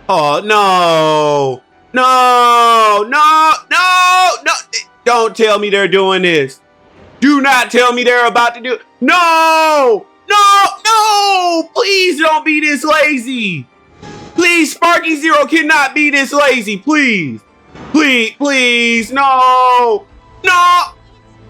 Oh, no. No, no, no, no. Don't tell me they're doing this. Do not tell me they're about to do it. No, no, no. Please don't be this lazy. Please, Sparky Zero cannot be this lazy. Please. Please, please. No. No.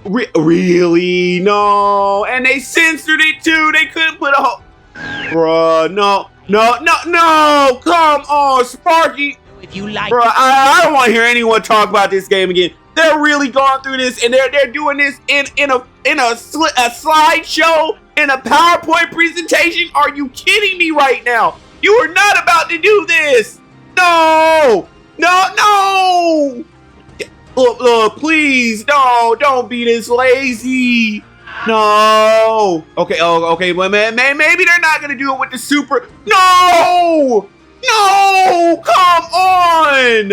Really? No. And they censored it too. They couldn't put a whole... Bruh, no. No, no, no. Come on, Sparky. If you like, Bruh, I don't want to hear anyone talk about this game again. They're really going through this, and they're doing this in a slideshow, in a PowerPoint presentation. Are you kidding me right now? You are not about to do this. No, no, no. Look, please, no, don't be this lazy. No. Okay, okay, well, man, maybe they're not gonna do it with the super. No, no, come on.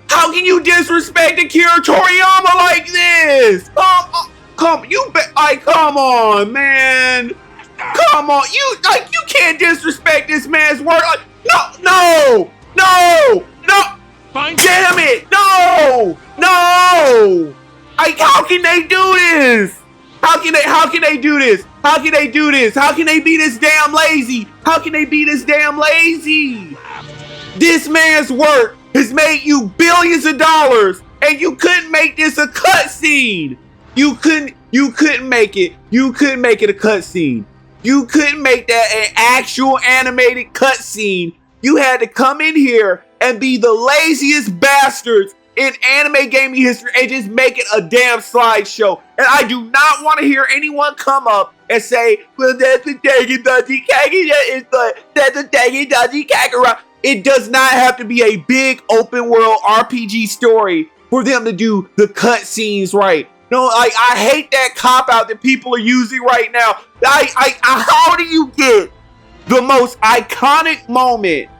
How can you disrespect Akira Toriyama like this? Come on, man. Come on, you can't disrespect this man's work. Like, no. Damn it, no. How can they do this? How can they do this? How can they do this? How can they be this damn lazy? How can they be this damn lazy? This man's work has made you billions of dollars, and you couldn't make this a cutscene. You couldn't make it. You couldn't make it a cutscene. You couldn't make that an actual animated cutscene. You had to come in here and be the laziest bastards in anime gaming history and just make it a damn slideshow. And I do not want to hear anyone come up and say, well, that's a Dagi Kakara. It does not have to be a big open world RPG story for them to do the cutscenes right. No, I hate that cop out that people are using right now. How do you get the most iconic moment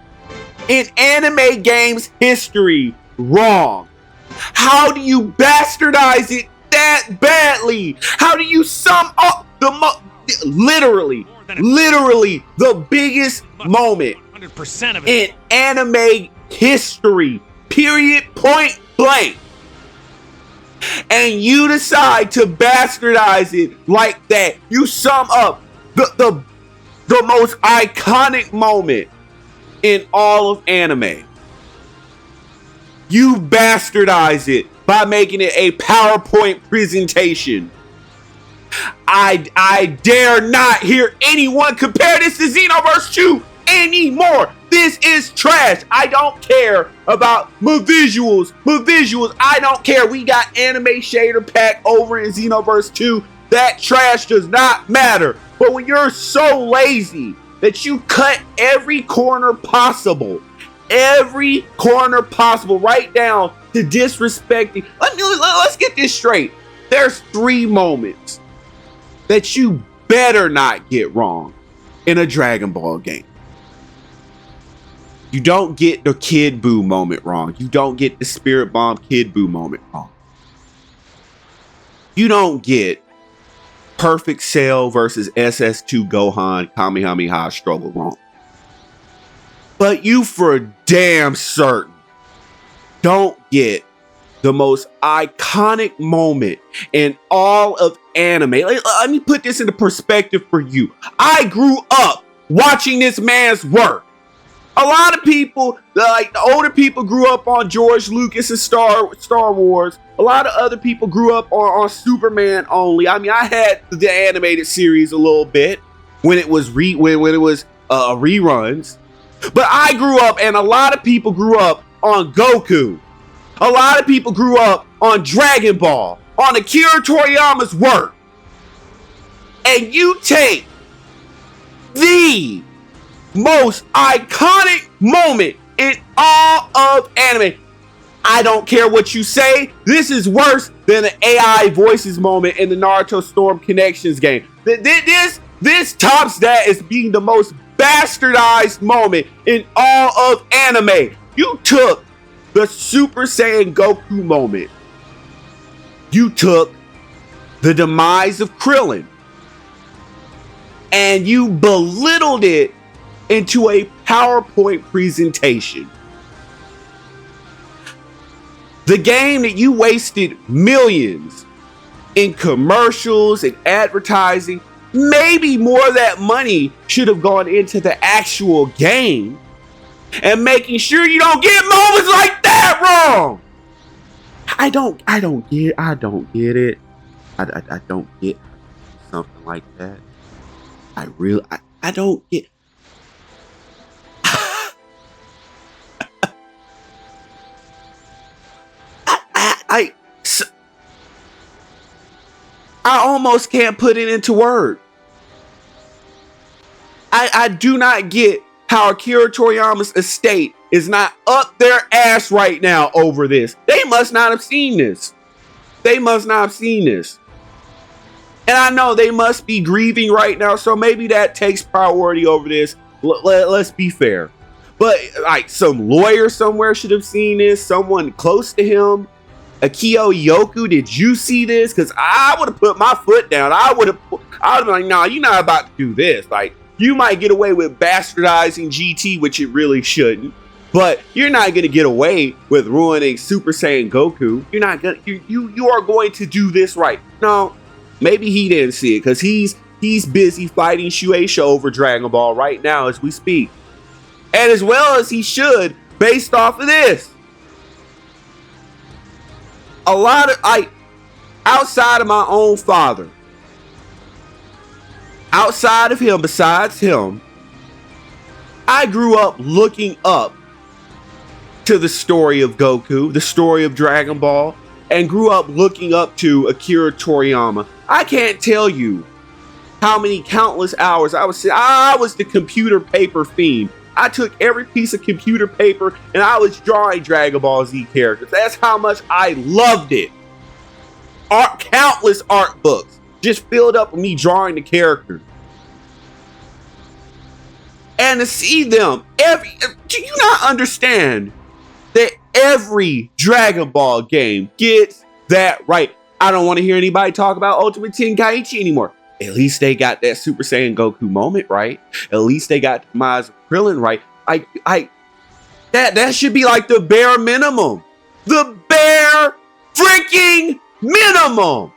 in anime games history wrong? How do you bastardize it that badly? How do you sum up literally the biggest moment 100% of in anime history, period, point blank, and you decide to bastardize it like that? You sum up the most iconic moment in all of anime. You bastardize it by making it a PowerPoint presentation. I dare not hear anyone compare this to Xenoverse 2 anymore. This is trash. I don't care about my visuals. I don't care. We got anime shader pack over in Xenoverse 2. That trash does not matter. But when you're so lazy that you cut every corner possible right down to disrespecting. Let's get this straight. There's 3 moments that you better not get wrong in a Dragon Ball game. You don't get the Kid Buu moment wrong. You don't get the Spirit Bomb Kid Buu moment wrong. You don't get Perfect Cell versus SS2 Gohan Kamehameha struggle wrong. But you for damn certain don't get the most iconic moment in all of anime. Let me put this into perspective for you. I grew up watching this man's work. A lot of people, like the older people, grew up on George Lucas and Star Wars. A lot of other people grew up on Superman only. I mean, I had the animated series a little bit when it was reruns. But I grew up, and a lot of people grew up on Goku. A lot of people grew up on Dragon Ball, on Akira Toriyama's work. And you take the most iconic moment in all of anime. I don't care what you say. This is worse than an AI voices moment in the Naruto Storm Connections game. This tops that as being the most bastardized moment in all of anime. You took the Super Saiyan Goku moment. You took the demise of Krillin. And you belittled it into a PowerPoint presentation. The game that you wasted millions in commercials and advertising, maybe more of that money should have gone into the actual game and making sure you don't get moments like that wrong. I don't get it. I don't get something like that. I don't get. I almost can't put it into words. I do not get how Akira Toriyama's estate is not up their ass right now over this. They must not have seen this. They must not have seen this. And I know they must be grieving right now, so maybe that takes priority over this. Let's be fair. But like some lawyer somewhere should have seen this, someone close to him. Akio Yoku, did you see this? Because I would have put my foot down. I would have been like, nah, you're not about to do this. Like, you might get away with bastardizing GT, which it really shouldn't. But you're not gonna get away with ruining Super Saiyan Goku. You're not gonna. You are going to do this right. No, maybe he didn't see it because he's busy fighting Shueisha over Dragon Ball right now as we speak, and as well as he should, based off of this. A lot of outside of my own father, outside of him, besides him, I grew up looking up to the story of Goku, the story of Dragon Ball, and grew up looking up to Akira Toriyama. I can't tell you how many countless hours I was the computer paper fiend. I took every piece of computer paper and I was drawing Dragon Ball Z characters. That's how much I loved it. Countless art books just filled up with me drawing the characters. And to see them, do you not understand that every Dragon Ball game gets that right? I don't want to hear anybody talk about Ultimate Tenkaichi anymore. At least they got that Super Saiyan Goku moment right. At least they got Demise Krillin right. That should be like the bare minimum. The bare freaking minimum.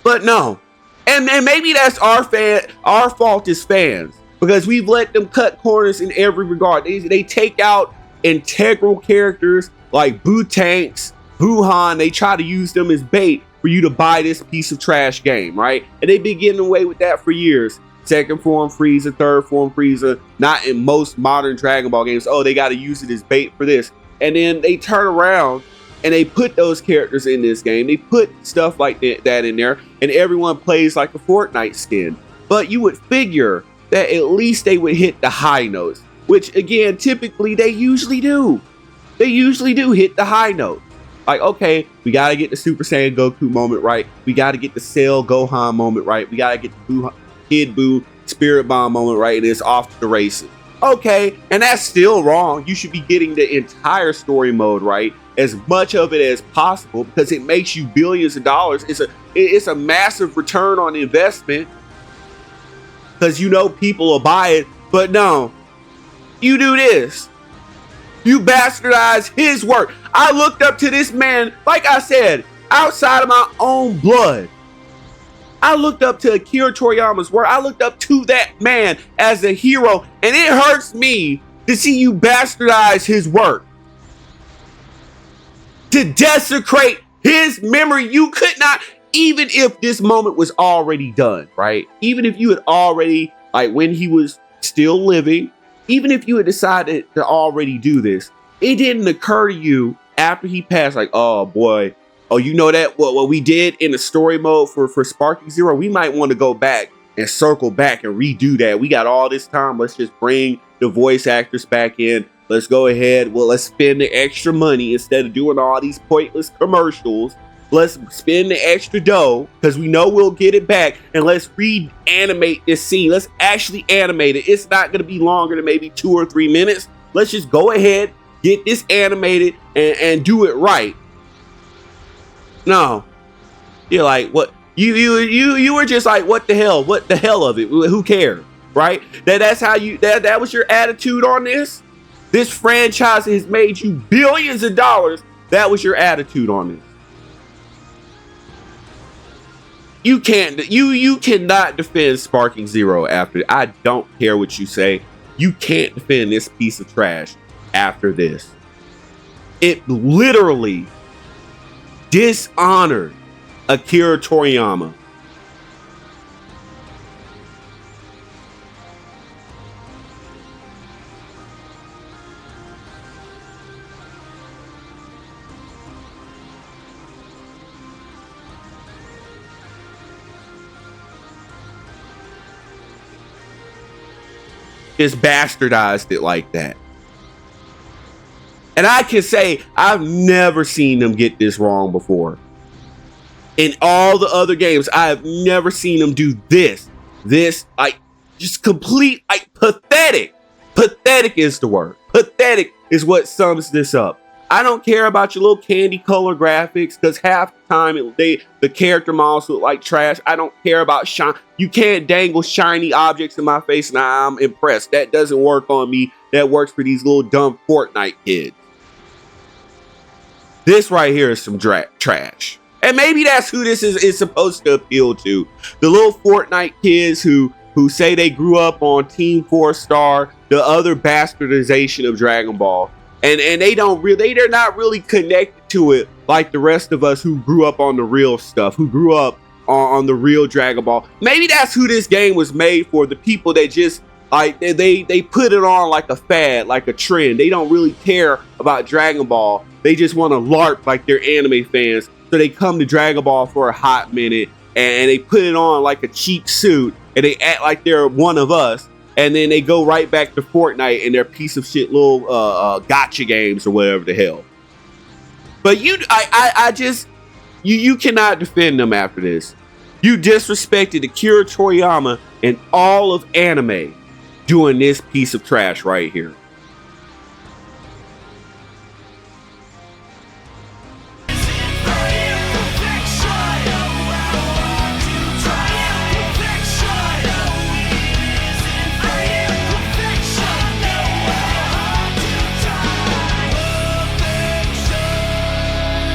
But no. And maybe that's our fault as fans. Because we've let them cut corners in every regard. They take out integral characters like Boo-Tanks, Buhan. They try to use them as bait for you to buy this piece of trash game, right? And they've been getting away with that for years. Second form Frieza, third form Frieza, not in most modern Dragon Ball games. Oh, they got to use it as bait for this. And then they turn around and they put those characters in this game. They put stuff like that in there, and everyone plays like a Fortnite skin. But you would figure that at least they would hit the high notes, which again, typically they usually do. They usually do hit the high note. Like, okay, we got to get the Super Saiyan Goku moment right. We got to get the Cell Gohan moment right. We got to get the Kid Buu Spirit Bomb moment right. And it's off to the races. Okay, and that's still wrong. You should be getting the entire story mode right, as much of it as possible, because it makes you billions of dollars. It's a massive return on investment, because you know people will buy it. But no, you do this. You bastardize his work. I looked up to this man, like I said, outside of my own blood. I looked up to Akira Toriyama's work. I looked up to that man as a hero, and it hurts me to see you bastardize his work. To desecrate his memory. You could not, even if this moment was already done, right? Even if you had already, like when he was still living, even if you had decided to already do this, it didn't occur to you after he passed, like, oh boy, oh, you know that what we did in the story mode for Sparking Zero, we might want to go back and circle back and redo that. We got all this time. Let's just bring the voice actors back in. Let's go ahead. Well, let's spend the extra money instead of doing all these pointless commercials. Let's spend the extra dough because we know we'll get it back, and let's reanimate this scene. Let's actually animate it. It's not going to be longer than maybe 2 or 3 minutes. Let's just go ahead, get this animated, and do it right. No, you're like, what? You were just like, what the hell? What the hell of it? Who cares? Right? That's how you that was your attitude on this? This franchise has made you billions of dollars. That was your attitude on this. You cannot defend Sparking Zero after. I don't care what you say. You can't defend this piece of trash after this. It literally dishonored Akira Toriyama. Just bastardized it like that. And I can say I've never seen them get this wrong before. In all the other games, I have never seen them do this. This, like, just complete, like, pathetic. Pathetic is the word. Pathetic is what sums this up. I don't care about your little candy color graphics, because half the time the character models look like trash. I don't care about shine. You can't dangle shiny objects in my face and I'm impressed. That doesn't work on me. That works for these little dumb Fortnite kids. This right here is some trash. And maybe that's who this is supposed to appeal to. The little Fortnite kids who say they grew up on Team 4-Star, the other bastardization of Dragon Ball. And they're not really connected to it like the rest of us who grew up on the real stuff, who grew up on the real Dragon Ball. Maybe that's who this game was made for, the people that just like they put it on like a fad, like a trend. They don't really care about Dragon Ball. They just want to LARP like they're anime fans. So they come to Dragon Ball for a hot minute and they put it on like a cheap suit and they act like they're one of us. And then they go right back to Fortnite and their piece of shit little gotcha games or whatever the hell. But you cannot defend them after this. You disrespected Akira Toriyama and all of anime doing this piece of trash right here.